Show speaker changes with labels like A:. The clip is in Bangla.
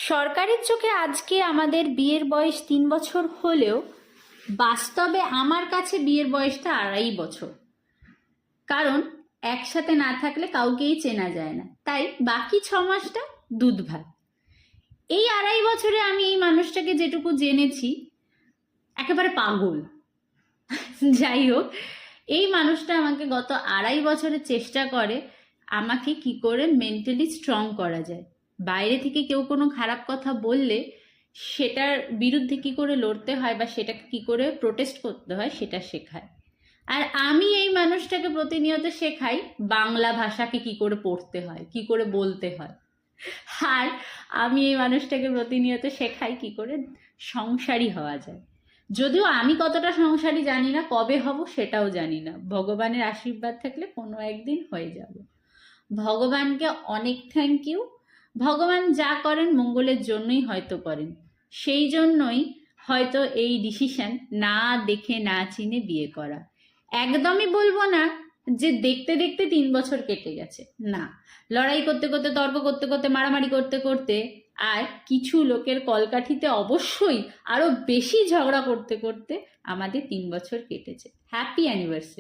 A: সরকারের চোখে আজকে আমাদের বিয়ের বয়স 3 বছর হলেও বাস্তবে আমার কাছে বিয়ের বয়সটা 2.5 বছর। কারণ একসাথে না থাকলে কাউকেই চেনা যায় না, তাই বাকি 6 মাসটা দুধ ভাত। এই 2.5 বছরে আমি এই মানুষটাকে যেটুকু জেনেছি, একেবারে পাগল। যাই হোক, এই মানুষটা আমাকে গত 2.5 বছরে চেষ্টা করে আমাকে কি করে মেন্টালি স্ট্রং করা যায়, বাইরে থেকে কেউ কোনো খারাপ কথা বললে সেটার বিরুদ্ধে কি করে লড়তে হয় বা সেটাকে কি করে প্রোটেস্ট করতে হয় সেটা শেখায়। আর আমি এই মানুষটাকে প্রতিনিয়ত শেখাই বাংলা ভাষাকে কি করে পড়তে হয়, কি করে বলতে হয়। আর আমি এই মানুষটাকে প্রতিনিয়ত শেখাই কি করে সংসারী হওয়া যায়। যদিও আমি কতটা সংসারী জানি না, কবে হব সেটাও জানি না, ভগবানের আশীর্বাদ থাকলে কোনো একদিন হয়ে যাব। ভগবানকে অনেক থ্যাংক ইউ। ভগবান যা করেন মঙ্গলের জন্যই হয়তো করেন, সেই জন্যই হয়তো এই ডিসিশন না দেখে না চিনে বিয়ে করা। একদমই বলবো না যে দেখতে দেখতে 3 বছর কেটে গেছে, না। লড়াই করতে করতে, তর্ক করতে করতে, মারামারি করতে করতে, আর কিছু লোকের কলকাঠিতে অবশ্যই আরো বেশি ঝগড়া করতে করতে আমাদের 3 বছর কেটেছে। Happy anniversary.